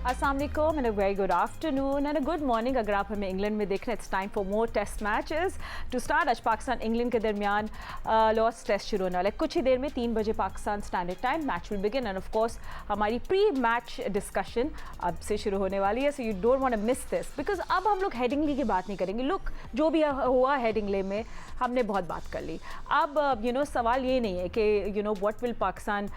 अस्सलाम वालेकुम and a very good afternoon and a good morning. अगर आप हमें इंग्लैंड में देख रहे हैं, it's time for more test matches to start. आज पाकिस्तान इंग्लैंड के दरमियान लॉर्ड्स टेस्ट शुरू होने वाला है कुछ ही देर में। 3 बजे Pakistan standard time match will begin and of course हमारी प्री मैच डिस्कशन अब से शुरू होने वाली है। So you don't want to miss this because अब हम लोग हेडिंगली की बात नहीं करेंगे। लुक, जो भी हुआ हेडिंगले में हमने बहुत बात कर ली। अब सवाल ये नहीं है कि what will Pakistan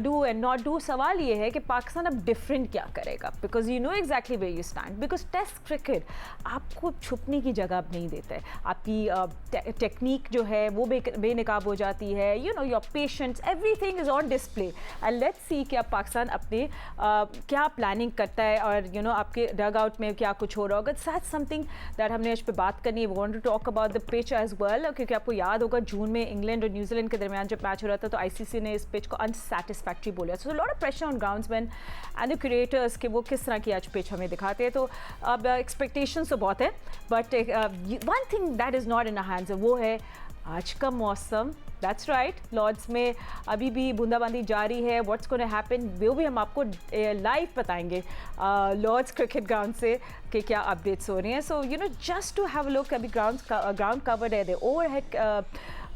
do and not do. सवाल ये है कि पाकिस्तान अब डिफरेंट क्या करेगा, because you know exactly where you stand. Because test cricket आपको छुपने की जगह अब नहीं देता है। आपकी टेक्निक जो है वो बेनकाब हो जाती है। Your patience, everything is on display and let's see कि अब पाकिस्तान अपने क्या प्लानिंग करता है और आपके डग आउट में क्या कुछ हो रहा होगा। दैट्स समथिंग दैट हमने इस पर बात करनी है। We want to talk about the pitch as well, क्योंकि आपको याद होगा जून में इंग्लैंड और न्यूजीलैंड के दरमियान जब मैच हो रहा था तो आईसीसी ने इस पिच को अनसैटिस्फैक्ट्री बोला। So lot of pressure on groundsman and the creators कि वो किस तरह की आज पिच हमें दिखाते हैं। तो अब एक्सपेक्टेशंस तो बहुत है, but one thing that is not in hands वो है आज का मौसम। दैट्स राइट, लॉर्ड्स में अभी भी बूंदाबांदी जारी है। व्हाट्स गोना हैपन वो भी हम आपको लाइव बताएंगे लॉर्ड्स क्रिकेट ग्राउंड से कि क्या अपडेट्स हो रही हैं। So just to have a look, अभी ग्राउंड कवर्ड है,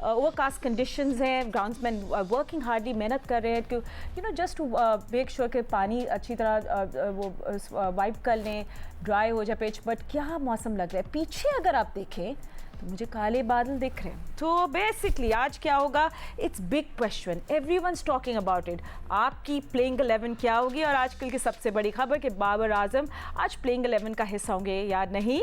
ओवरकास्ट कंडीशंस हैं, ग्राउंड्समैन वर्किंग हार्डली, मेहनत कर रहे हैं कि जस्ट टू मेक श्योर कि पानी अच्छी तरह वो वाइप कर लें, ड्राई हो जाए पिच। बट क्या मौसम लग रहा है पीछे अगर आप देखें तो मुझे काले बादल दिख रहे हैं। तो बेसिकली आज क्या होगा, it's big question, everyone's talking about it. आपकी प्लेइंग 11 क्या होगी? और आजकल की सबसे बड़ी खबर कि बाबर आजम आज प्लेइंग 11 का हिस्सा होंगे या नहीं।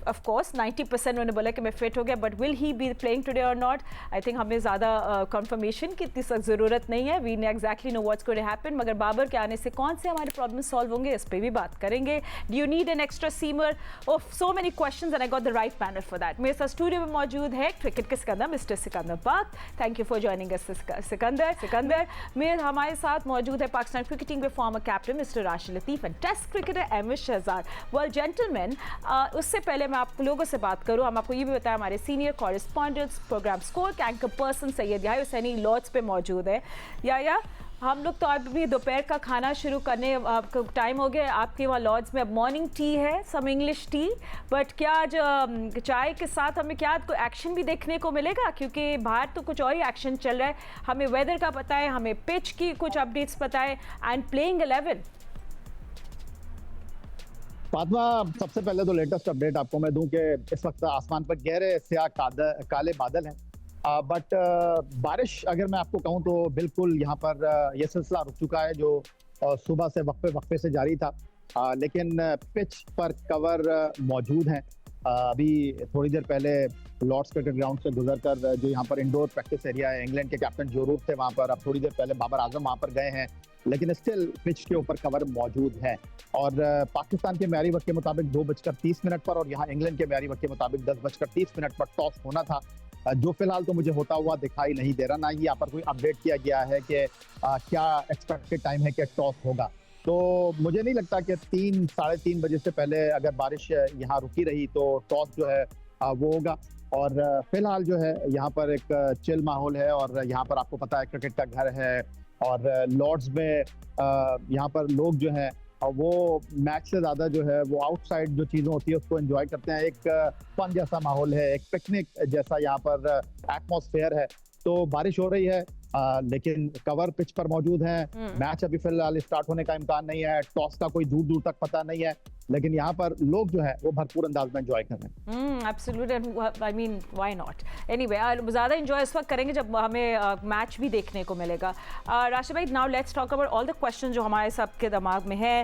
ऑफ कोर्स 90% उन्होंने बोला कि मैं फिट हो गया, but will he be playing today और नॉट? आई थिंक हमें ज़्यादा कंफर्मेशन की इतनी सख्त ज़रूरत नहीं है। वी ने exactly know what's going to happen. मगर बाबर के आने से कौन से हमारे प्रॉब्लम सॉल्व होंगे, इस पर भी बात करेंगे। Do you need an extra seamer? Of so many questions and I got the right panel for that. मेरे साथ स्टूडियो में मौजूद है क्रिकेट के Sikandar, mister Sikandar Pak. Thank you for joining us Sikandar. मेरे हमारे साथ मौजूद है पाकिस्तान क्रिकेट टीम के former captain mister Rashid Latif and test cricketer Ahmed Shahzad. Well gentleman, उससे पहले मैं आप लोगों से बात करूं, हम आपको ये भी बताया हमारे सीनियर कॉरेस्पॉन्डेंट्स प्रोग्राम स्कोर के anchor person Syed Yahya Hussaini Lord's पे मौजूद है। या हम लोग तो अभी दोपहर का खाना शुरू करने टाइम हो गया। आपके वहाँ लॉर्ड्स में अब मॉर्निंग टी है, सम इंग्लिश टी, बट क्या आज चाय के साथ हमें क्या कोई एक्शन भी देखने को मिलेगा? क्योंकि बाहर तो कुछ और ही एक्शन चल रहा है। हमें वेदर का पता है, हमें पिच की कुछ अपडेट्स पता है एंड प्लेइंग 11। फातिमा, सबसे पहले तो लेटेस्ट अपडेट आपको मैं दूं कि इस वक्त आसमान पर गहरे स्याह काले बादल हैं, बट बारिश अगर मैं आपको कहूं तो बिल्कुल यहाँ पर यह सिलसिला रुक चुका है जो सुबह से वक्फे से जारी था। लेकिन पिच पर कवर मौजूद हैं। अभी थोड़ी देर पहले लॉर्ड्स क्रिकेट ग्राउंड से गुजरकर जो यहाँ पर इंडोर प्रैक्टिस एरिया है, इंग्लैंड के कैप्टन जो रूट थे वहाँ पर, अब थोड़ी देर पहले बाबर आजम वहाँ पर गए हैं, लेकिन स्टिल पिच के ऊपर कवर मौजूद है। और पाकिस्तान के म्यारी वक्त के मुताबिक 2:30 पर और यहाँ इंग्लैंड के म्यारी वक्त के मुताबिक 10:30 पर टॉस होना था, जो फिलहाल तो मुझे होता हुआ दिखाई नहीं दे रहा। ना ही यहाँ पर कोई अपडेट किया गया है कि क्या एक्सपेक्टेड टाइम है कि टॉस होगा। तो मुझे नहीं लगता कि 3-3:30 बजे से पहले अगर बारिश यहाँ रुकी रही तो टॉस जो है वो होगा। और फिलहाल जो है यहाँ पर एक चिल माहौल है और यहाँ पर आपको पता है क्रिकेट का घर है और लॉर्ड्स में यहाँ पर लोग जो हैं वो मैच से ज़्यादा जो है वो आउटसाइड जो चीज़ें होती है उसको एंजॉय करते हैं। एक फन जैसा माहौल है, एक पिकनिक जैसा यहाँ पर एटमॉस्फेयर है। तो बारिश हो रही है लेकिन कवर पिच पर मौजूद है। मैच अभी फिलहाल स्टार्ट होने का इम्कान नहीं है, टॉस का कोई दूर दूर तक पता नहीं है, लेकिन यहाँ पर लोग जो है वो भरपूर अंदाज में एंजॉय कर रहे हैं। Absolutely, I mean why not. Anyway, ज़्यादा एंजॉय इस वक्त करेंगे जब हमें मैच भी देखने को मिलेगा। राशिद भाई, now let's talk about all the question जो हमारे सबके दिमाग में है।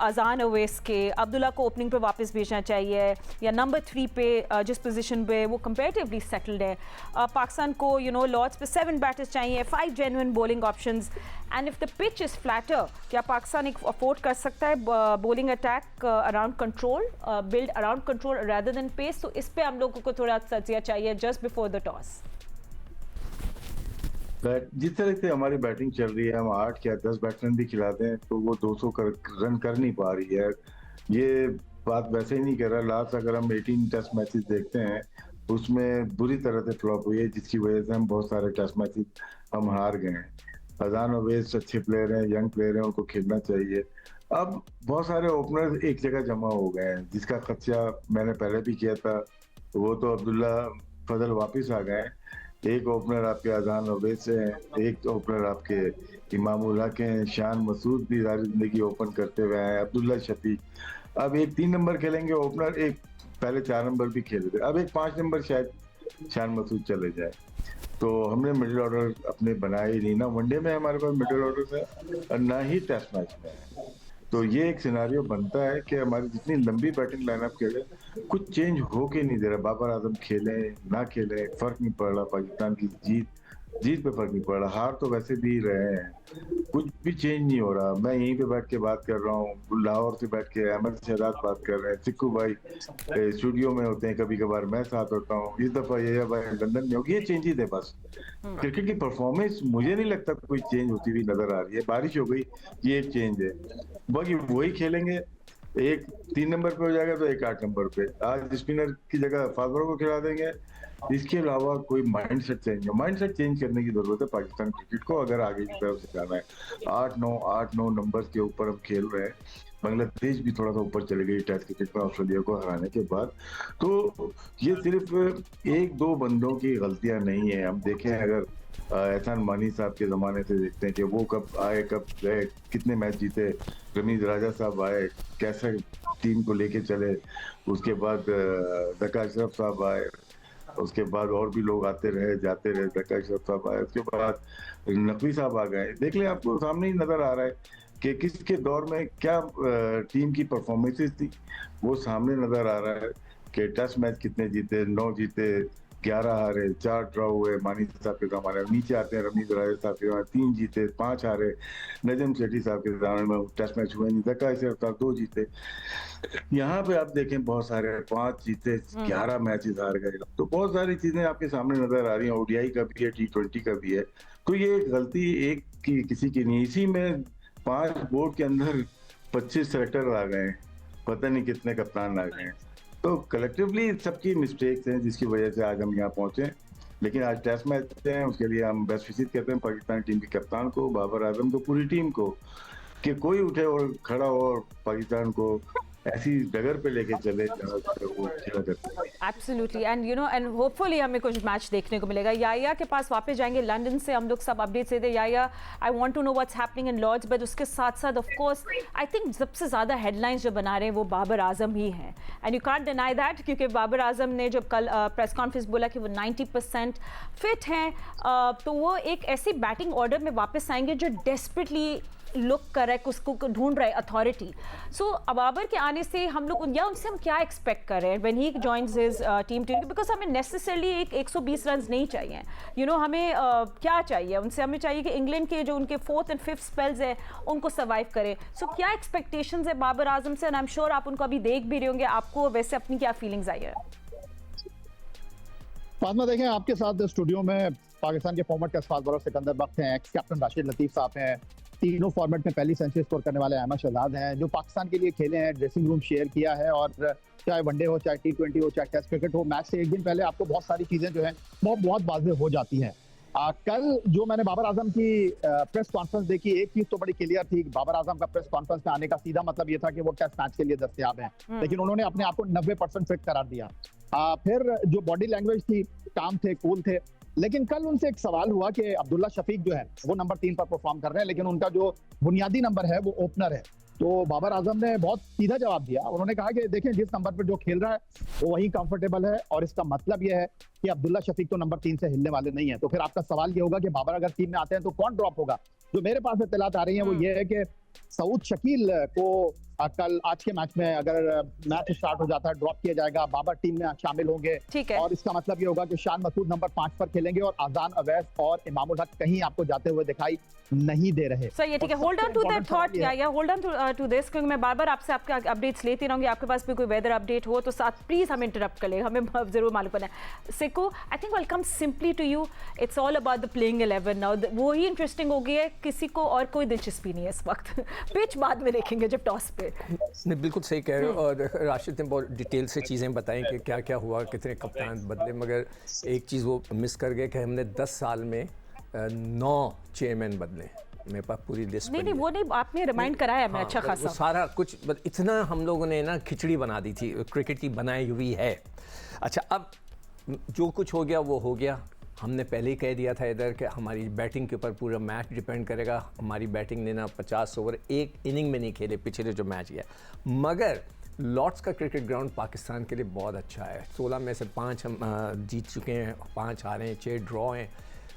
अजान अवैस के अब्दुल्ला को ओपनिंग पे वापस भेजना चाहिए या नंबर 3 पे जिस पोजीशन पे वो कंपेरेटिवली सेटल्ड है। पाकिस्तान को लॉर्ड्स पे 7 बैटर्स चाहिए, 5 genuine bowling options and if the pitch is flatter, क्या पाकिस्तान एक अफोर्ड कर सकता है bowling attack around control, build around control rather than pace? तो इस पे हम लोगों को थोड़ा तजिया चाहिए जस्ट बिफोर द टॉस। जिस तरह से हमारी बैटिंग चल रही है, हम 8 या 10 बैट्समैन भी खिलाते हैं तो वो 200 रन कर नहीं पा रही है। ये बात वैसे ही नहीं कर रहा। लास्ट अगर हम 18 टेस्ट मैचेस देखते हैं उसमें बुरी तरह से फ्लॉप हुई है, जिसकी वजह से हम बहुत सारे टेस्ट मैचेस हम हार गए हैं। अजान अवैस अच्छे प्लेयर हैं, यंग प्लेयर हैं, उनको खेलना चाहिए। अब बहुत सारे ओपनर्स एक जगह जमा हो गए हैं, जिसका खदशा मैंने पहले भी किया था। वो तो अब्दुल्ला फजल वापस आ गए। एक ओपनर आपके अजान अवैध से हैं, एक ओपनर आपके इमाम उल हक हैं, शान मसूद भी सारी जिंदगी ओपन करते हुए हैं, अब्दुल्ला शफीक। अब एक 3 नंबर खेलेंगे ओपनर, एक पहले 4 नंबर भी खेल रहे, अब एक 5 नंबर शायद शान मसूद चले जाए। तो हमने मिडिल ऑर्डर अपने बनाए ही नहीं ना, वनडे में हमारे पास मिडिल ऑर्डर है और ना ही टेस्ट मैच में है। तो ये एक सिनारियो बनता है कि हमारी जितनी लंबी बैटिंग लाइनअप खेले, कुछ चेंज हो के नहीं दे रहा। बाबर आजम खेले ना खेले फर्क नहीं पड़ रहा, पाकिस्तान की जीत पे फर्क नहीं पड़ रहा, हार तो वैसे भी रहे हैं, कुछ भी चेंज नहीं हो रहा। मैं यहीं पे बैठ के बात कर रहा हूँ, लाहौर से बैठ के अहमद शहजाद बात कर रहे हैं, सिक्कू भाई स्टूडियो में होते हैं, कभी कभार मैं साथ होता हूँ, इस दफा ये भाई लंदन में होगी। ये चेंजेस है बस। क्रिकेट की परफॉर्मेंस मुझे नहीं लगता कोई चेंज होती हुई नजर आ रही है। बारिश हो गई, ये एक चेंज है, बाकी वही खेलेंगे। एक 3 नंबर पे हो जाएगा तो एक 8 नंबर पे, आज स्पिनर की जगह फास्टर को खिला देंगे। इसके अलावा कोई माइंडसेट चेंज करने की जरूरत है पाकिस्तान क्रिकेट को, अगर आगे की तरफ से जाना है। 8-9 नंबर के ऊपर हम खेल रहे हैं। बांग्लादेश भी थोड़ा सा ऊपर चले गई टेस्ट क्रिकेट में ऑस्ट्रेलिया को हराने के बाद। तो ये सिर्फ 1-2 बंदों की गलतियां नहीं है। हम देखें, अगर एहसान मानी साहब के ज़माने से देखते हैं कि वो कब आए, कब गए, कितने मैच जीते। रमीज राजा साहब आए, कैसे टीम को लेके चले। उसके बाद ज़का अशरफ साहब आए, उसके बाद और भी लोग आते रहे जाते रहे। ज़का अशरफ साहब आए, उसके बाद नकवी साहब आ गए। देख लें, आपको सामने ही नज़र आ रहा है कि किसके दौर में क्या टीम की परफॉर्मेंसेस थी, वो सामने नज़र आ रहा है कि टेस्ट मैच कितने जीते, 9 जीते, 11 हारे, 4 ड्रॉ हुए मानी साहब के ज़माने में। नीचे आते हैं रमीज राजा साहब के ज़माने 3 जीते, 5 हारे। नजम सेठी साहब के ज़माने में टेस्ट मैच हुए नहीं, ज़का अशरफ साहब 2 जीते। यहाँ पे आप देखें बहुत सारे 5 जीते, 11 मैचेस हार गए। तो बहुत सारी चीजें आपके सामने नजर आ रही हैं। ओडीआई का भी है, T20 का भी है। तो ये गलती एक की किसी की नहीं। इसी में 5 बोर्ड के अंदर 25 सेलेक्टर आ गए, पता नहीं कितने कप्तान आ गए। तो कलेक्टिवली सबकी मिस्टेक्स हैं, जिसकी वजह से आज हम यहाँ पहुंचे। लेकिन आज टेस्ट मैच है, उसके लिए हम बेस्ट विशेस कहते हैं पाकिस्तान टीम के कप्तान को, बाबर आजम को, पूरी टीम को, कि कोई उठे और खड़ा हो और पाकिस्तान को ऐसी डगर पे लेके चले वो खेला करते हैं। एब्सोल्युटली, एंड होपफुली हमें कुछ मैच देखने को मिलेगा। याया के पास वापस जाएंगे लंदन से, हम लोग सब अपडेट्स देते हैं। याया, I want to know what's happening in Lord's, but उसके साथ साथ ऑफ कोर्स आई थिंक सबसे ज़्यादा हेडलाइंस जो बना रहे हैं वो बाबर आजम ही हैं, and you can't deny that, क्योंकि बाबर आजम ने जब कल प्रेस कॉन्फ्रेंस बोला कि वो 90% फिट हैं, तो वो एक ऐसी बैटिंग ऑर्डर में वापस आएंगे जो डेस्परेटली लुक करेक्ट उसको ढूंढ रहे अथॉरिटी। सो बाबर के आने से हम लोग उनसे हम क्या एक्सपेक्ट कर रहे हैं when he joins his team, because हमें नेसेसरली एक 120 रन नहीं चाहिए। हमें क्या चाहिए उनसे? हमें चाहिए कि इंग्लैंड के जो उनके 4th and 5th स्पेल्स है उनको सर्वाइव करें। सो क्या एक्सपेक्टेशंस है बाबर आजम से? एंड आई एम श्योर आप उनको अभी देख भी रहे होंगे, आपको वैसे अपनी क्या फीलिंग्स आई है? फातिमा, देखें, आपके साथ स्टूडियो में पाकिस्तान के former test fast bowler Sikandar Bakht हैं, एक्स कैप्टन राशिद लतीफ साहब हैं, तीनों फॉर्मेट में पहली सेंचुरी स्कोर करने वाले अहमद शहजाद हैं, जो पाकिस्तान के लिए खेले हैं, ड्रेसिंग रूम शेयर किया है। और चाहे वनडे हो, चाहे T20 हो, चाहे टेस्ट क्रिकेट हो, मैच से एक दिन पहले आपको बहुत सारी चीजें जो है बहुत वाज़ेह हो जाती हैं। कल जो मैंने बाबर आजम की प्रेस कॉन्फ्रेंस देखी, एक चीज तो बड़ी क्लियर थी। बाबर आजम का प्रेस कॉन्फ्रेंस में आने का सीधा मतलब ये था कि वो टेस्ट मैच के लिए दस्तयाब हैं, लेकिन उन्होंने अपने आप को 90% फिट करार दिया। फिर जो बॉडी लैंग्वेज थी, काम थे, कूल थे। लेकिन कल उनसे एक सवाल हुआ कि अब्दुल्ला शफीक जो है वो नंबर 3 पर परफॉर्म कर रहे हैं, लेकिन उनका जो बुनियादी नंबर है वो ओपनर है। तो बाबर आजम ने बहुत सीधा जवाब दिया। उन्होंने कहा कि देखें, जिस नंबर पर जो खेल रहा है वो वही कंफर्टेबल है, और इसका मतलब यह है कि अब्दुल्ला शफीक तो नंबर 3 से हिलने वाले नहीं है। तो फिर आपका सवाल ये होगा कि बाबर अगर टीम में आते हैं तो कौन ड्रॉप होगा? जो मेरे पास इत्तलात आ रही है वो ये है कि सऊद शकील को कल आज के मैच में अगर मैच स्टार्ट हो जाता है ड्रॉप किया जाएगा, बाबर टीम में शामिल होंगे, और इसका मतलब ये होगा कि शान मसूद नंबर 5 पर खेलेंगे और आजान अवैस और इमामुल हक कहीं आपको जाते हुए दिखाई नहीं दे रहे। सही है, ठीक है, hold on to that thought, या होल्ड ऑन टू दिस, क्योंकि मैं बार बार आपसे आपके अपडेट्स लेती रहूंगी। आपके पास भी कोई वेदर अपडेट हो तो साथ प्लीज हमें इंटरप्ट कर ले, हमें जरूर मालूम करना है। Sikku, I think will come simply to you, it's all about the playing 11 now. वो ही इंटरेस्टिंग हो गई है, किसी को और कोई दिलचस्पी नहीं है इस वक्त। पिच बाद में देखेंगे जब टॉस पे। बिल्कुल सही कह रहे हो, और राशिद ने बहुत डिटेल से चीज़ें बताई कि क्या क्या हुआ, कितने कप्तान बदले, मगर एक चीज़ वो मिस कर गए कि हमने 10 साल में 9 चेयरमैन बदले। मेरे पास पूरी लिस्ट नहीं वो नहीं, आपने रिमाइंड कराया मैं अच्छा वो खासा। सारा कुछ इतना हम लोगों ने ना खिचड़ी बना दी थी, क्रिकेट की बनाई हुई है। अच्छा, अब जो कुछ हो गया वो हो गया। हमने पहले ही कह दिया था इधर कि हमारी बैटिंग के ऊपर पूरा मैच डिपेंड करेगा। हमारी बैटिंग ने ना 50 ओवर एक इनिंग में नहीं खेले पिछले जो मैच गया, मगर लॉर्ड्स का क्रिकेट ग्राउंड पाकिस्तान के लिए बहुत अच्छा है। 16 में से 5 हम जीत चुके हैं, 5 हारे हैं, 6 ड्रॉ हैं,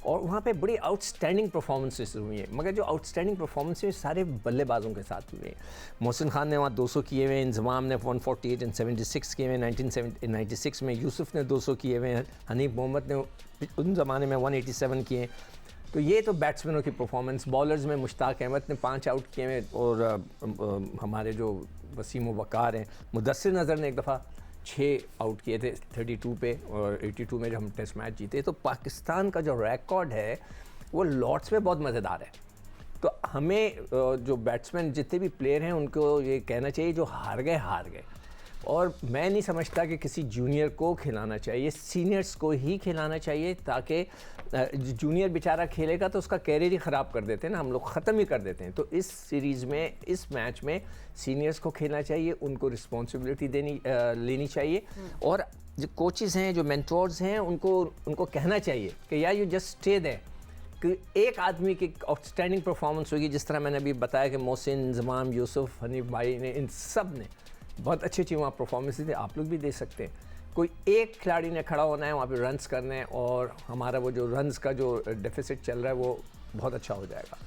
और वहाँ पे बड़ी आउटस्टैंडिंग परफॉर्मेंसेस हुई हैं। मगर जो आउटस्टैंडिंग परफॉर्मेंसेस सारे बल्लेबाजों के साथ हुए हैं। मोहसिन खान ने वहाँ 200 किए हुए हैं, इंजमाम ने 148 और 76 किए हुए हैं 1996 में, यूसुफ ने 200 किए हुए हैं, हनीफ मोहम्मद ने उन ज़माने में 187 किए हैं। तो ये तो बैट्समैनों की परफॉर्मेंस। बॉलर्स में मुश्ताक अहमद ने 5 आउट किए हैं, और हमारे जो वसीम वकार हैं, मुदस्सिर नज़र ने एक दफ़ा 6 आउट किए थे 32 पे, और 82 में जब हम टेस्ट मैच जीते। तो पाकिस्तान का जो रिकॉर्ड है वो लॉर्ड्स में बहुत मज़ेदार है। तो हमें जो बैट्समैन जितने भी प्लेयर हैं उनको ये कहना चाहिए जो हार गए हार गए। और मैं नहीं समझता कि किसी जूनियर को खिलाना चाहिए, सीनियर्स को ही खिलाना चाहिए, ताकि जूनियर बेचारा खेलेगा तो उसका कैरियर ही ख़राब कर देते हैं ना, हम लोग ख़त्म ही कर देते हैं। तो इस सीरीज़ में, इस मैच में सीनियर्स को खेलना चाहिए, उनको रिस्पॉन्सिबिलिटी लेनी चाहिए, और जो कोचेज़ हैं, जो मेंटोर्स हैं, उनको कहना चाहिए कि यार यू जस्ट स्टे देयर, कि एक आदमी की आउटस्टैंडिंग परफॉर्मेंस होगी। जिस तरह मैंने अभी बताया कि मोहसिन, इंजमाम, यूसुफ, हनीफ भाई ने, इन सब ने बहुत अच्छी वहाँ परफॉर्मेंस दी। आप लोग भी दे सकते हैं। कोई एक खिलाड़ी ने खड़ा होना है, वहाँ पे रन्स करने हैं, और हमारा वो जो रन्स का जो डेफिसिट चल रहा है वो बहुत अच्छा हो जाएगा।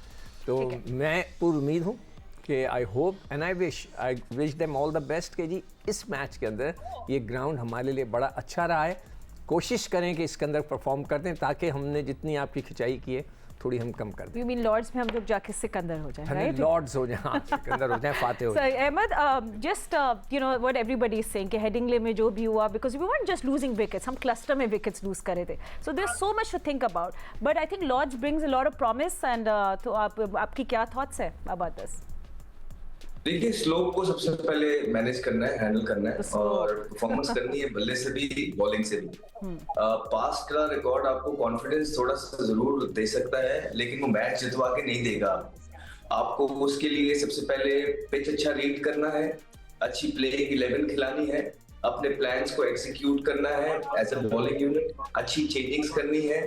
तो मैं पूरी उम्मीद हूँ कि I hope and I wish them all the best कि जी इस मैच के अंदर ये ग्राउंड हमारे लिए बड़ा अच्छा रहा है। कोशिश करें कि इसके अंदर परफॉर्म कर दें, ताकि हमने जितनी आपकी खिंचाई की है थोड़ी हम कम कर दें। यू मीन लॉर्ड्स में हम लोग जाके सिकंदर हो जाए, राइट? लॉर्ड्स हो जाए, हाँ, सिकंदर हो जाए, फाते हो जाए। So Ahmed, just you know what everybody is saying कि हेडिंगले में जो भी हुआ, because we weren't just losing wickets, हम क्लस्टर में विकेट्स लूज करे थे। So there's so much to think about, but I think Lords brings a lot of promise, and तो आपकी क्या thoughts है about this? देखिए, स्लोप को सबसे पहले मैनेज करना है, हैंडल करना है, और परफॉर्मेंस करनी है, बल्ले से भी बॉलिंग से भी। पास्ट का रिकॉर्ड आपको कॉन्फिडेंस थोड़ा सा जरूर दे सकता है, लेकिन वो मैच जितवा के नहीं देगा। आपको उसके लिए सबसे पहले पिच अच्छा रीड करना है, अच्छी प्लेइंग 11 खिलानी है, अपने प्लान्स को एग्जीक्यूट करना है एज अ बॉलिंग यूनिट, अच्छी चेंजिंग्स करनी है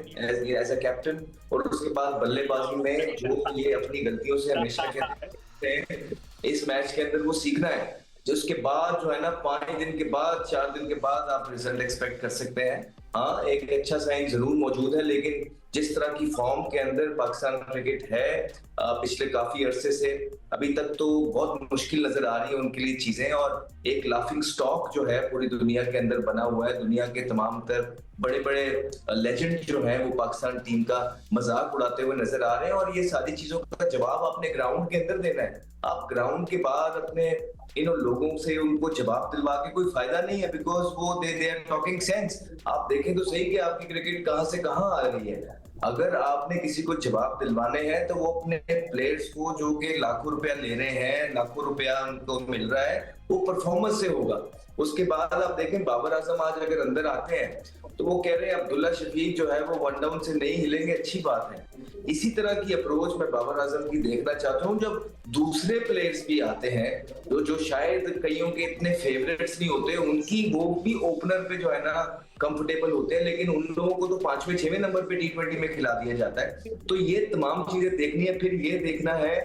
एज अ कैप्टन, और उसके बाद बल्लेबाजी में जो ये अपनी गलतियों से हमेशा कहते हैं, इस मैच के अंदर वो सीखना है। जो उसके बाद जो है ना 5 दिन के बाद, 4 दिन के बाद आप रिजल्ट एक्सपेक्ट कर सकते हैं। हाँ, एक अच्छा साइन जरूर मौजूद है, लेकिन जिस तरह की फॉर्म के अंदर पाकिस्तान क्रिकेट है पिछले काफी अरसे से, अभी तक तो बहुत मुश्किल नजर आ रही है उनके लिए चीजें, और एक लाफिंग स्टॉक जो है पूरी दुनिया के अंदर बना हुआ है। दुनिया के तमाम तर बड़े बड़े लेजेंड जो हैं वो पाकिस्तान टीम का मजाक उड़ाते हुए नजर आ रहे हैं, और ये सारी चीजों का जवाब अपने ग्राउंड के अंदर देना है। आप ग्राउंड के बाद अपने इन लोगों से उनको जवाब दिलवा के कोई फायदा नहीं है, बिकॉज वो दे आर टॉकिंग सेंस। आप देखें तो सही कि आपकी क्रिकेट कहां से कहां आ रही है। अगर आपने किसी को जवाब दिलवाने हैं तो वो अपने प्लेयर्स को, जो कि लाखों रुपया ले रहे हैं, लाखों रुपया उनको मिल रहा है, वो परफॉर्मेंस से होगा। उसके बाद आप देखें, बाबर आजम आज अगर अंदर आते हैं तो वो कह रहे हैं अब्दुल्ला शफीक जो है वो 1 डाउन से नहीं हिलेंगे, अच्छी बात है। इसी तरह की अप्रोच मैं बाबर आजम की देखना चाहता हूँ जब दूसरे प्लेयर्स भी आते हैं जो शायद कईयों के इतने फेवरेट्स नहीं होते, उनकी वो भी ओपनर पे जो है ना कंफर्टेबल होते हैं, लेकिन उन लोगों को तो 5वें 6वें नंबर पे T20 में खिला दिया जाता है। तो ये तमाम चीजें देखनी है। फिर ये देखना है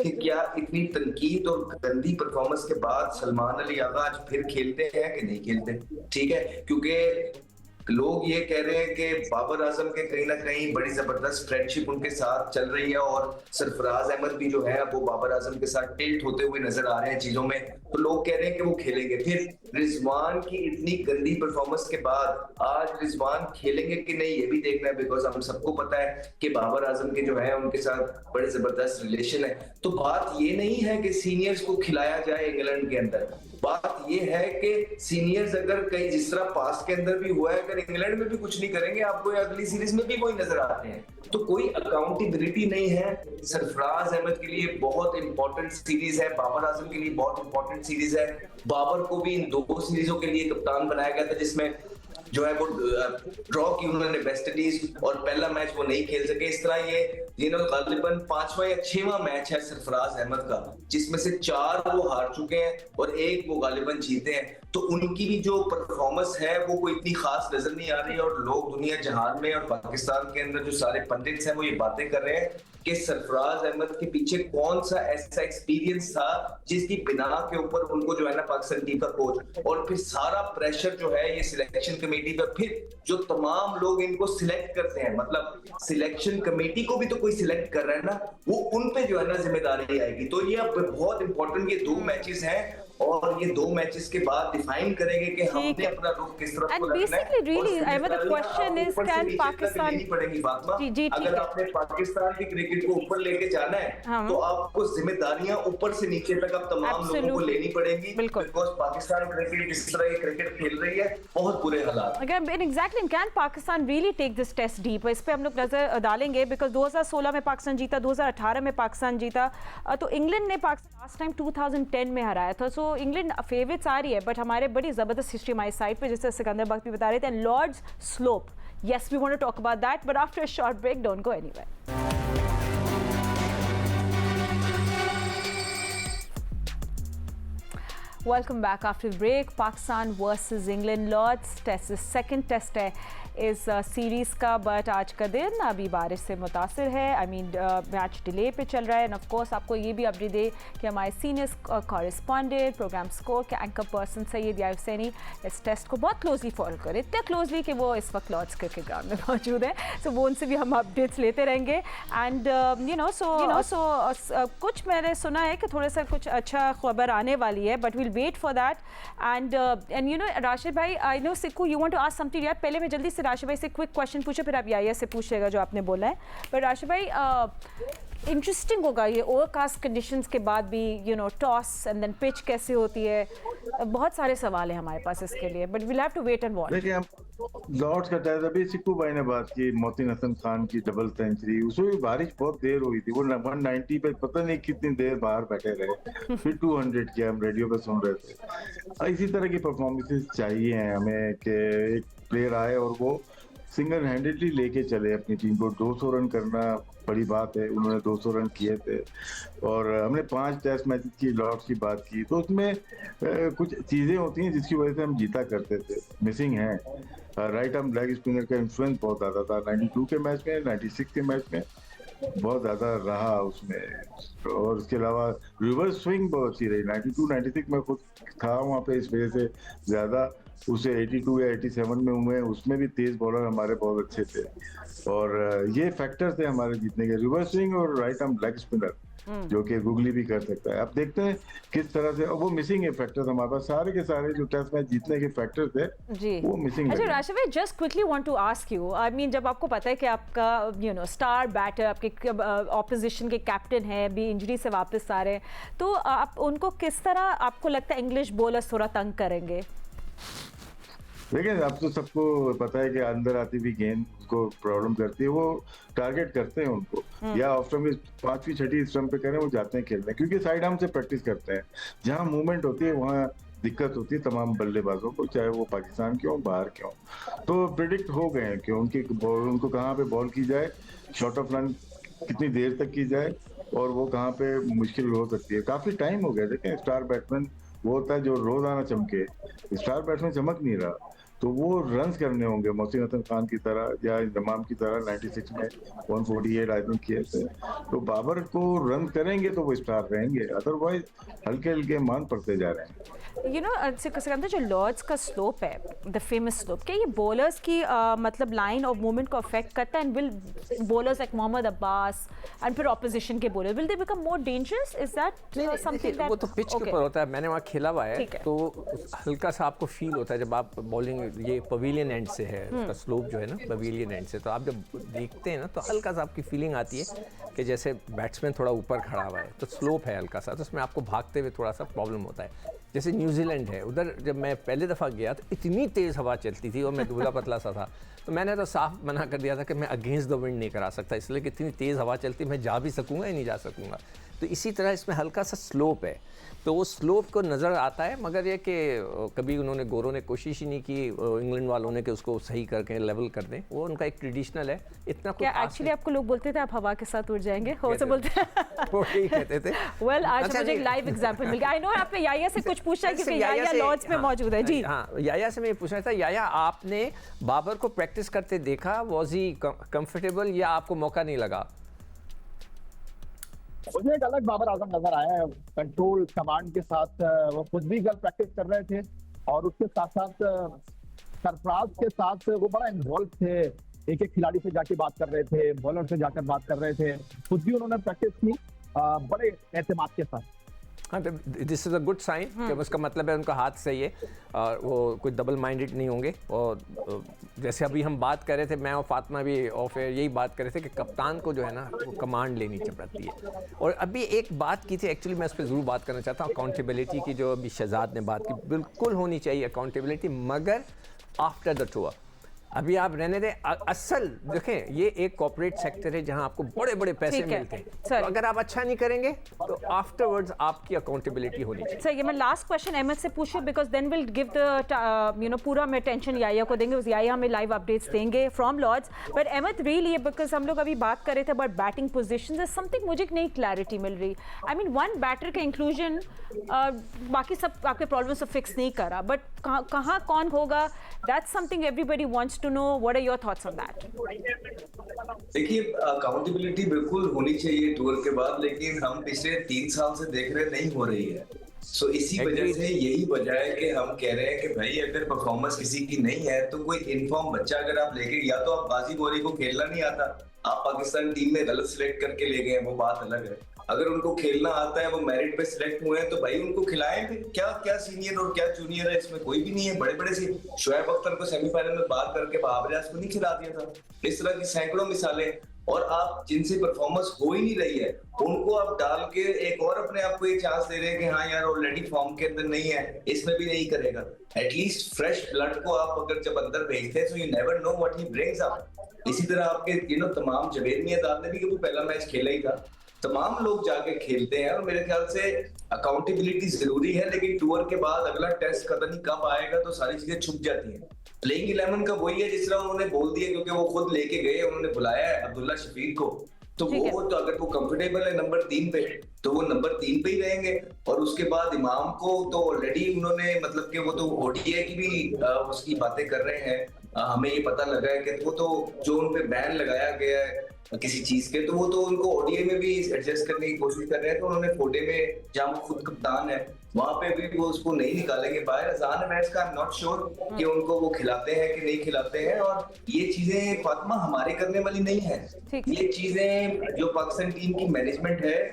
कि क्या इतनी तनकीद और गंदी परफॉर्मेंस के बाद सलमान अली आगा आज फिर खेलते हैं कि नहीं खेलते। ठीक है, क्योंकि लोग ये कह रहे हैं कि बाबर आजम के कहीं ना कहीं बड़ी जबरदस्त फ्रेंडशिप उनके साथ चल रही है, और सरफराज अहमद भी जो है वो बाबर आजम के साथ टिल्ट होते हुए नजर आ रहे हैं चीजों में, तो लोग कह रहे हैं कि वो खेलेंगे। फिर रिजवान की इतनी गंदी परफॉर्मेंस के बाद आज रिजवान खेलेंगे कि नहीं, ये भी देखना है, बिकॉज हम सबको पता है कि बाबर आजम के जो है उनके साथ बड़े जबरदस्त रिलेशन है। तो बात ये नहीं है कि सीनियर्स को खिलाया जाए इंग्लैंड के अंदर, बात ये है कि सीनियर्स अगर कहीं जिस तरह पास्ट के अंदर भी हुआ है, अगर इंग्लैंड में भी कुछ नहीं करेंगे आपको अगली सीरीज में भी वही नजर आते हैं, तो कोई अकाउंटेबिलिटी नहीं है। सरफराज अहमद के लिए बहुत इंपॉर्टेंट सीरीज है, बाबर आजम के लिए बहुत इंपॉर्टेंट सीरीज है। बाबर को भी इन 2 सीरीजों के लिए कप्तान बनाया गया था, जिसमें जो है वो ड्रॉ की उन्होंने वेस्ट इंडीज और पहला मैच वो नहीं खेल सके। इस तरह ये गालिबन 5वां या 6वां मैच है सरफराज अहमद का, जिसमें से 4 वो हार चुके हैं और 1 वो गालिबन जीते हैं। तो उनकी भी जो परफॉर्मेंस है वो कोई इतनी खास नजर नहीं आ रही, और लोग दुनिया जहान में और पाकिस्तान के अंदर जो सारे पंडित्स हैं वो ये बातें कर रहे हैं कि सरफराज अहमद के पीछे कौन सा ऐसा एक्सपीरियंस था जिसकी बिना के ऊपर उनको जो है ना पाकिस्तान टीम का कोच, और फिर सारा प्रेशर जो है ये सिलेक्शन कमेटी पे, फिर जो तमाम लोग इनको सिलेक्ट करते हैं, मतलब सिलेक्शन कमेटी को भी तो कोई सिलेक्ट कर रहा है ना, वो उन पे जो है ना जिम्मेदारी आएगी। तो ये अब बहुत इंपॉर्टेंट ये 2 मैचेस हैं, और ये 2 मैचेस के बाद डिफाइन करेंगे कि हमने अपना रुख किस तरफ को रखना है। really, Ahmed, the question is, can Pakistan लेनी पड़ेगी फातिमा। जी, अगर आपने पाकिस्तान की क्रिकेट को ऊपर लेके जाना है तो आपको जिम्मेदारियां ऊपर से नीचे तक अब तमाम लोगों को लेनी पड़ेंगी, बिकॉज़ पाकिस्तान क्रिकेट जिस तरह ये क्रिकेट खेल रही है बहुत बुरे हालात। Exactly, can Pakistan really take this test deep? इस पे हम लोग नजर डालेंगे, बिकॉज 2016 में पाकिस्तान जीता, 2018 में पाकिस्तान जीता, तो इंग्लैंड ने पाकिस्तान लास्ट टाइम 2010 में हराया था। सो इंग्लैंड फेवरेट्स आ रही है, बट हमारे बड़ी ज़बरदस्त हिस्ट्री हमारी साइड पे, जैसे सिकंदर बख्त भी बता रहे थे, Lord's slope, yes we want to talk about that, but after a short break, don't go anywhere. Welcome back after the break. Pakistan versus England, Lord's test, the second test है इस series का, but आज का दिन अभी बारिश से मुतासिर है। आई मीन मैच डिले पे चल रहा है, एंड ऑफ कोर्स आपको ये भी अपडेट दे कि हमारे सीनियर कॉरेस्पॉन्डेंट, प्रोग्राम स्कोर के एंकर पर्सन सैयद यायूब हुसैनी इस टेस्ट को बहुत क्लोजली फॉलो करे, इतने क्लोजली कि वो इस वक्त लॉर्ड्स क्रिकेट ग्राउंड में मौजूद है। सो वो उनसे भी हम अपडेट्स लेते रहेंगे, एंड सो कुछ मैंने सुना है कि थोड़ा सा कुछ अच्छा खबर आने वाली है, but will wait for that. And you know Rashid भाई, I know Sikku you want to ask something यार, पहले मैं जल्दी से राशिद भाई से क्विक क्वेश्चन पूछे, फिर आप याया से पूछिएगा जो आपने बोला है। पर राशिद भाई, इंटरेस्टिंग होगा ये ओवरकास्ट कंडीशंस के बाद भी, you know toss and then pitch कैसे होती है, बहुत सारे सवाल हैं हमारे पास इसके लिए, but we'll have to wait and watch. देखिए, हम लॉर्ड्स का टेस्ट, अभी सिक्कू भाई ने बात की मोहसिन हसन खान की डबल सेंचुरी, उसमें भी बारिश बहुत देर हुई थी, वो 190 पे पता नहीं कितनी देर बाहर बैठे रहे, फिर 200 किया, हम रेडियो पे सुन रहे थे। इसी तरह की परफॉर्मेंसेस चाहिए हमें कि एक प्लेयर आए और वो सिंगल हैंडेडली लेके चले अपनी टीम को। 200 रन करना बड़ी बात है, उन्होंने 200 रन किए थे, और हमने 5 टेस्ट मैच की लॉर्ड्स की बात की, तो उसमें कुछ चीज़ें होती हैं जिसकी वजह से हम जीता करते थे, मिसिंग है। राइट आर्म लेग स्पिनर का इन्फ्लुएंस बहुत ज़्यादा था 92 के मैच में, 96 के मैच में बहुत ज़्यादा रहा उसमें, और उसके अलावा रिवर्स स्विंग बहुत अच्छी रही 92-96 में, खुद था वहाँ पे, इस वजह से ज़्यादा उसे 82 या 87 में हुए, उसमें भी तेज बॉलर हमारे बहुत अच्छे थे, और ये फैक्टर थे हमारे जीतने के, रिवर्स स्विंग और राइट आर्म लेग स्पिनर जो कि गुगली भी कर सकता है। अब देखते हैं किस तरह से, वो मिसिंग है फैक्टर्स हमारे पास, सारे के सारे जो टेस्ट मैच जीतने के फैक्टर्स थे जी वो मिसिंग है। अच्छा राशिद भाई, just quickly want to ask you, I mean जब आपको पता है कि आपका यू नो स्टार बैटर आपके ऑपोजिशन के कैप्टन है, अभी इंजरी से वापस आ रहे हैं, तो आप उनको किस तरह आपको लगता है इंग्लिश बॉलर्स थोड़ा तंग करेंगे? देखिए, अब तो सबको पता है कि अंदर आती हुई गेंद को प्रॉब्लम करती है, वो टारगेट करते हैं उनको, या ऑफ स्टंप में 5वीं 6वीं स्टंप पे करें, वो जाते हैं खेलने, क्योंकि साइड आर्म से प्रैक्टिस करते हैं, जहां मूवमेंट होती है वहां दिक्कत होती है तमाम बल्लेबाजों को, चाहे वो पाकिस्तान के हो बाहर के हो। तो प्रिडिक्ट हो गए हैं कि उनको कहाँ पे बॉल की जाए, शॉर्ट ऑफ रन कितनी देर तक की जाए, और वो कहाँ पे मुश्किल हो सकती है। काफी टाइम हो गया, देखें स्टार बैट्समैन वो होता है जो रोजाना चमके, स्टार बैट्समैन चमक नहीं रहा, तो वो रन्स करने होंगे मोहसिन हसन खान की तरह या इंतमाम की तरह 96 में 148 आई थिंक किए थे, तो बाबर को रन करेंगे तो वो स्टार रहेंगे, अदरवाइज हल्के हल्के मान पड़ते जा रहे हैं। यू नो सिकंदर, जो लॉर्ड्स का स्लोप है, द फेमस स्लोप, क्या ये बॉलर्स की मतलब लाइन ऑफ मूवमेंट को अफेक्ट करता है, and will bowlers like Mohammad Abbas and फिर ऑपोजिशन के bowler will they become more dangerous? Is that something that, वो तो पिच के ऊपर होता है, मैंने वहाँ खेला हुआ है, तो हल्का सा आपको फील होता है जब आप बॉलिंग, ये पवेलियन एंड से है उसका स्लोप जो है ना, पवेलियन एंड से, तो आप जब देखते हैं ना तो हल्का सा आपकी फीलिंग आती है कि जैसे बैट्समैन थोड़ा ऊपर खड़ा हुआ है, तो स्लोप है हल्का सा, तो उसमें आपको भागते हुए थोड़ा सा प्रॉब्लम होता है। जैसे न्यूजीलैंड है, उधर जब मैं पहले दफ़ा गया तो इतनी तेज़ हवा चलती थी और मैं दुबला पतला सा था, तो मैंने तो साफ मना कर दिया था कि मैं अगेंस्ट द विंड नहीं करा सकता, इसलिए कि इतनी तेज़ हवा चलती मैं जा भी सकूँगा या नहीं जा सकूँगा। तो इसी तरह इसमें हल्का सा स्लोप है, तो वो स्लोप को नज़र आता है, मगर ये कि कभी उन्होंने गोरों ने कोशिश ही नहीं की इंग्लैंड वालों ने कि उसको सही करके लेवल कर दें। वो उनका एक ट्रेडिशनल है, इतना क्या एक्चुअली आपको लोग बोलते थे आप हवा के साथ उड़ जाएंगे, हो से बोलते वो यही कहते थे। वेल आज अच्छा मुझे एक लाइव एग्जांपल मिल गया। आई नो आपने याया से कुछ पूछा है क्योंकि याया लॉर्ड्स में मौजूद है जी। हाँ, याया से मैं पूछना था, याया आपने बाबर को प्रैक्टिस करते देखा, वाज ही कंफर्टेबल या आपको मौका नहीं लगा? मुझे एक अलग बाबर आजम नजर आया है, कंट्रोल कमांड के साथ वो खुद भी कल प्रैक्टिस कर रहे थे और उसके साथ साथ सरफराज के साथ वो बड़ा इन्वॉल्व थे, एक एक खिलाड़ी से जाके बात कर रहे थे, बॉलर से जाकर बात कर रहे थे, खुद भी उन्होंने प्रैक्टिस की बड़े एतमाद के साथ। हाँ, तो this is a good sign कि उसका मतलब है उनका हाथ सही है और वो कोई डबल माइंडेड नहीं होंगे। और जैसे अभी हम बात कर रहे थे, मैं और फातिमा भी ऑफ एयर यही बात कर रहे थे कि कप्तान को जो है ना वो कमांड लेनी पड़ती है। और अभी एक बात की थी, एक्चुअली मैं उस पर ज़रूर बात करना चाहता हूँ, अकाउंटेबिलिटी की, जो अभी शहजाद ने बात की, बिल्कुल होनी चाहिए अकाउंटेबिलिटी, मगर आफ्टर द टूर। अभी आप रहने दें, असल देखें ये एक कॉर्पोरेट सेक्टर है जहां आपको बड़े बड़े पैसे मिलते हैं, तो अगर आप अच्छा नहीं करेंगे तो आफ्टरवर्ड्स आपकी अकाउंटेबिलिटी होनी चाहिए। सर ये मैं लास्ट क्वेश्चन अहमद से पूछूं, because then will give the पूरा मैं टेंशन याया को देंगे, उस याया हमें लाइव अपडेट्स देंगे from Lord's. But Ahmed really, because हम लोग अभी बात कर रहे थे about batting positions, is something मुझे नई क्लैरिटी मिल रही। आई मीन वन बैटर का इंक्लूजन बाकी सब आपके प्रॉब्लम्स को फिक्स नहीं करा, बट कहाँ कौन होगा, that's something everybody wants to know. What are your thoughts on that? देखिए, अकाउंटेबिलिटी बिल्कुल होनी चाहिए टूर के बाद, लेकिन हम पिछले 3 साल से देख रहे नहीं हो रही है। सो इसी वजह से यही वजह है कि हम कह रहे हैं कि भाई अगर परफॉर्मेंस किसी की नहीं है तो कोई इनफॉर्म बच्चा अगर आप लेके, या तो आप गाजी बोरी को खेलना नहीं आता, आप पाकिस्तान टीम में गलत सिलेक्ट करके ले गए, वो बात अलग है। अगर उनको खेलना आता है, वो मेरिट पे सिलेक्ट हुए हैं, तो भाई उनको खिलाएं। फिर क्या क्या सीनियर और क्या जूनियर है, इसमें कोई भी नहीं है। बड़े बड़े से शोएब अख्तर को सेमीफाइनल में बात करके बाबर आजम को नहीं खिला दिया था। इस तरह की सैकड़ों मिसालें, और आप जिनसे परफॉर्मेंस हो ही नहीं रही है उनको आप डाल के एक और अपने आप को ये चांस दे रहे हैं कि हाँ यार ऑलरेडी फॉर्म के अंदर नहीं है, इसमें भी नहीं करेगा। एटलीस्ट फ्रेश ब्लड को आप अगर जब अंदर भेजते हैं, so you never know what he brings up. इसी तरह आपके तमाम जवेद मियां ने भी कभी पहला मैच खेला ही था, तमाम लोग जाके खेलते हैं। और मेरे ख्याल से अकाउंटेबिलिटी जरूरी है, लेकिन टूर के बाद अगला टेस्ट पता नहीं कब आएगा, तो सारी चीजें छुप जाती हैं। प्लेइंग 11 का वही है जिस तरह उन्होंने बोल दिया, क्योंकि वो खुद लेके गए, उन्होंने बुलाया है अब्दुल्ला शफीक को, तो वो तो अगर वो कंफर्टेबल है नंबर 3 पे, तो वो नंबर 3 पे ही रहेंगे। और उसके बाद इमाम को तो ऑलरेडी उन्होंने, मतलब कि वो तो ओडीआई की भी उसकी बातें कर रहे हैं। हमें ये पता लगा है कि वो तो जो उन पे बैन लगाया गया है किसी चीज के, तो वो तो उनको ओडीआई में भी एडजस्ट करने की कोशिश कर रहे हैं। तो उन्होंने फोटे में, जहां वो खुद कप्तान है, वहां पे भी वो उसको नहीं निकालेंगे बाहर। अजान मैच का आई एम नॉट श्योर कि उनको वो खिलाते हैं कि नहीं खिलाते हैं। और ये चीजें फातिमा हमारे करने वाली नहीं है, ये चीजें जो पाकिस्तान टीम की मैनेजमेंट है,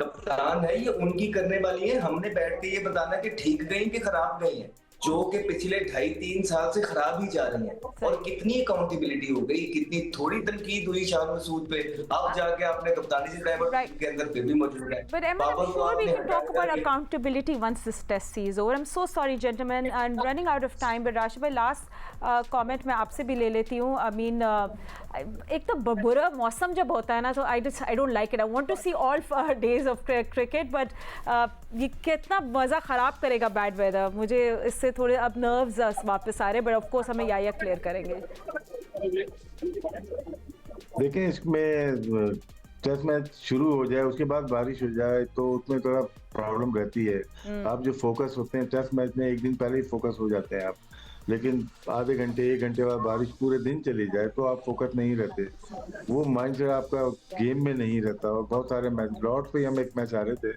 कप्तान है, ये उनकी करने वाली है। हमने बैठ के ये बताना कि ठीक गई कि खराब गई है, जो कि पिछले 2.5-3 साल से खराब ही जा रही है। और कितनी अकाउंटेबिलिटी हो गई, कितनी थोड़ी तनकीद हुई शान मसूद पे, अब जाके आपने कप्तानी से के अंदर फिर भी मौजूद है। But I'm sure we can talk about accountability once this test is over. I'm so sorry gentlemen, I'm running out of time, but Rashid भाई लास्ट comment मैं आपसे भी ले लेती हूँ। I mean एक तो बुरा मौसम जब होता है ना, तो I don't like it. I want to see all days of cricket, but ये कितना मज़ा ख़राब करेगा बैड वेदर। मुझे इससे थोड़े अब नर्व्स वापस आ रहे, बट ऑफ कोर्स हमें या क्लियर करेंगे। देखें, इसमें टेस्ट मैच शुरू हो जाए, उसके बाद बारिश हो जाए, तो उसमें थोड़ा प्रॉब्लम रहती है। आप जो फोकस होते हैं टेस्ट मैच में, एक दिन पहले ही फोकस हो जाते हैं आप, लेकिन आधे घंटे 1 घंटे बाद बारिश पूरे दिन चली जाए तो आप फोकस नहीं रहते, वो माइंडसेट आपका गेम में नहीं रहता। और बहुत सारे मैच लॉर्ड्स पे हम एक मैच आ रहे थे,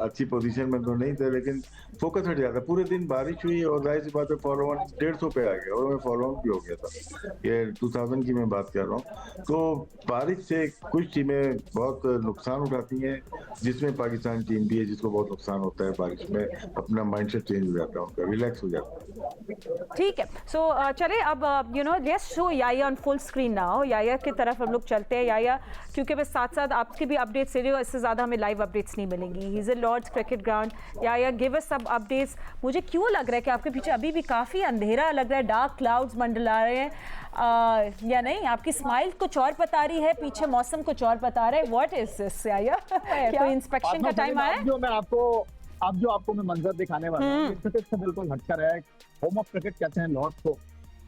अच्छी पोजीशन में तो नहीं थे, लेकिन फोकस हट जाता। पूरे दिन बारिश हुई और जाहिर सी बात है फॉलो ऑन 150 पे आ गया, और मैं फॉलो ऑन भी हो गया था। ये 2000 की मैं बात कर रहा हूँ। तो बारिश से कुछ टीमें बहुत नुकसान उठाती हैं, जिसमें पाकिस्तान टीम भी है जिसको बहुत नुकसान होता है बारिश में। अपना माइंडसेट चेंज हो जाता है, उनका रिलैक्स हो जाता है। ठीक है, सो चले अब यू नो लेट्स शो याया ऑन फुल स्क्रीन नाउ। याया की तरफ हम लोग चलते हैं। याया, क्योंकि बस साथ साथ आपके भी अपडेट्स दे रहे हो, इससे ज़्यादा हमें लाइव अपडेट्स नहीं मिलेंगी। He is a Lord's cricket ground. याया, गिव अस सब अपडेट्स। मुझे क्यों लग रहा है कि आपके पीछे अभी भी काफ़ी अंधेरा लग रहा है, डार्क क्लाउड्स मंडला रहे हैं या नहीं? आपकी स्माइल कुछ और बता रही है, पीछे मौसम कुछ और बता रहा है। व्हाट इज दिस याया? कोई इंस्पेक्शन का टाइम आया? अब जो आपको मैं मंजर दिखाने वाला हूँ, क्रिकेट से बिल्कुल हटकर है। होम ऑफ क्रिकेट कहते हैं लॉर्ड्स को,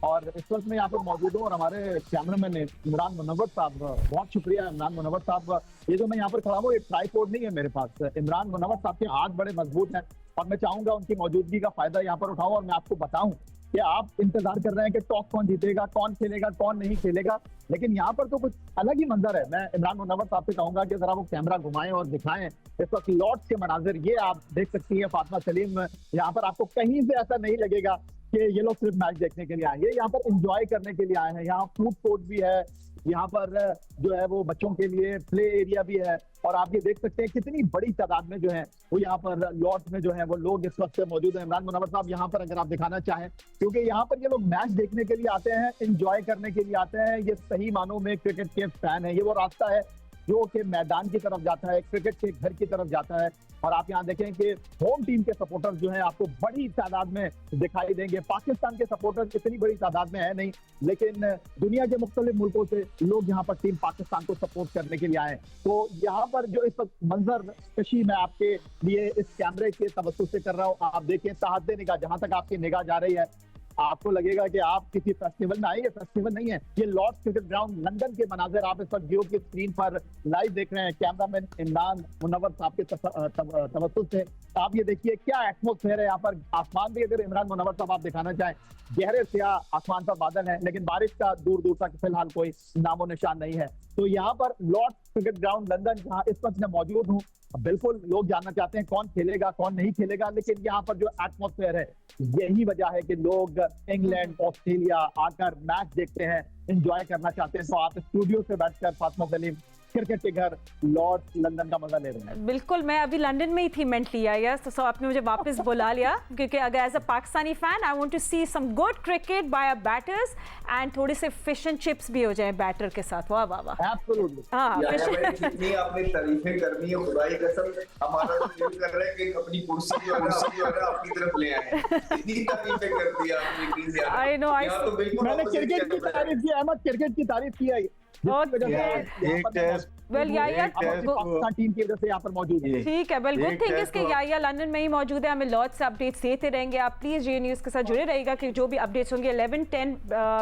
और इस वक्त मैं यहाँ पर मौजूद हूँ और हमारे कैमरामैन इमरान मुनव्वर साहब, बहुत शुक्रिया इमरान मुनव्वर साहब। ये जो मैं यहाँ पर खड़ा हूँ, ये ट्राइपॉड नहीं है मेरे पास। इमरान मुनव्वर साहब के हाथ बड़े मजबूत हैं और मैं चाहूंगा उनकी मौजूदगी का फायदा यहाँ पर उठाऊं और मैं आपको बताऊं कि आप इंतजार कर रहे हैं कि टॉप कौन जीतेगा, कौन खेलेगा, कौन नहीं खेलेगा, लेकिन यहाँ पर तो कुछ अलग ही मंजर है। मैं इमरान मुनव्वर साहब से कहूंगा कि जरा वो कैमरा घुमाएं और दिखाएं इस वक्त लॉर्ड्स के मनाजिर। ये आप देख सकती हैं फातिमा सलीम, यहाँ पर आपको कहीं से ऐसा नहीं लगेगा कि ये लोग सिर्फ मैच देखने के लिए आए हैं, यहाँ पर एंजॉय करने के लिए आए हैं। यहाँ फूड कोर्ट भी है, यहाँ पर जो है वो बच्चों के लिए प्ले एरिया भी है, और आप ये देख सकते हैं कितनी बड़ी तादाद में जो है वो यहाँ पर लॉर्ड्स में जो है वो लोग इस वक्त मौजूद हैं। इमरान मुनव्वर साहब यहाँ पर अगर आप दिखाना चाहें, क्योंकि यहाँ पर ये लोग मैच देखने के लिए आते हैं, एंजॉय करने के लिए आते हैं। ये सही मानों में क्रिकेट के फैन है। ये वो रास्ता है जो कि मैदान की तरफ जाता है, क्रिकेट के घर की तरफ जाता है। और आप यहाँ देखें कि होम टीम के सपोर्टर्स जो हैं आपको बड़ी तादाद में दिखाई देंगे। पाकिस्तान के सपोर्टर्स इतनी बड़ी तादाद में है नहीं, लेकिन दुनिया के मुख्तलिफ मुल्कों से लोग यहाँ पर टीम पाकिस्तान को सपोर्ट करने के लिए आए। तो यहाँ पर जो इस वक्त मंजर कशी मैं आपके लिए इस कैमरे के तवज्जुह से कर रहा हूँ, आप देखें साहते निगाह, जहां तक आपकी निगाह जा रही है आपको लगेगा कि आप किसी फेस्टिवल में आए। ये फेस्टिवल नहीं है, ये लॉर्ड्स क्रिकेट ग्राउंड लंदन के मनाजिर आप इस वक्त जियो की स्क्रीन पर लाइव देख रहे हैं कैमरामैन इमरान मुनव्वर साहब के तवज्जुह से। आप ये देखिए क्या एटमॉस्फेयर है यहाँ पर। आसमान भी अगर इमरान मुनव्वर साहब आप दिखाना चाहें, गहरे स्याह आसमान पर बादल है, लेकिन बारिश का दूर दूर तक फिलहाल कोई नामो निशान नहीं है। तो यहाँ पर लॉर्ड्स क्रिकेट ग्राउंड लंदन, जहाँ इस वक्त मैं मौजूद हूँ, बिल्कुल लोग जानना चाहते हैं कौन खेलेगा कौन नहीं खेलेगा, लेकिन यहाँ पर जो एटमॉस्फेयर है यही वजह है कि लोग इंग्लैंड ऑस्ट्रेलिया आकर मैच देखते हैं, एंजॉय करना चाहते हैं। तो आप स्टूडियो से बैठकर फातिमा सलीम क्रिकेट के घर लॉर्ड्स लंदन का मजा ले रहे हैं। बिल्कुल, मैं अभी लंदन में ही थी मेंटली आया, तो आपने मुझे वापस बुला लिया, क्योंकि अगर as a Pakistani fan I want to see some good cricket by a batters and थोड़े से फिश एंड चिप्स भी हो जाए बैटर के साथ। वाह वाह वाह, एब्सोल्युटली। हाँ, जितनी आपने तारीफें करनी है, खुदाई कसम हमारा तो दिल कर रहा है कि अपनी कुर्सी जो है ना आपकी तरफ ले आए। इतनी तारीफें कर दी आपने। आई नो, तो बिल्कुल मैंने क्रिकेट की तारीफ की, अहमद क्रिकेट की तारीफ की है। एक टेस्ट वेल याया टीम की वजह से यहाँ पर मौजूद है। ठीक है, वेल गुड थिंग इज कि याया लंदन में ही मौजूद है। हमें लॉर्ड्स से अपडेट्स देते रहेंगे। आप प्लीज़ जे न्यूज़ के साथ जुड़े रहिएगा कि जो भी अपडेट्स होंगे 11-10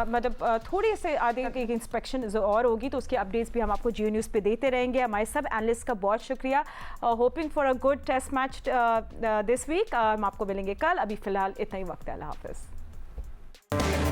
मतलब थोड़ी से आगे की इंस्पेक्शन और होगी तो उसकी अपडेट्स भी हम आपको जियो न्यूज़ पे देते रहेंगे। हमारे सब एनालिस्ट का बहुत शुक्रिया। Hoping for a good test match this week. हम आपको मिलेंगे कल। अभी फिलहाल इतना ही वक्त है। अल्लाह हाफिज़।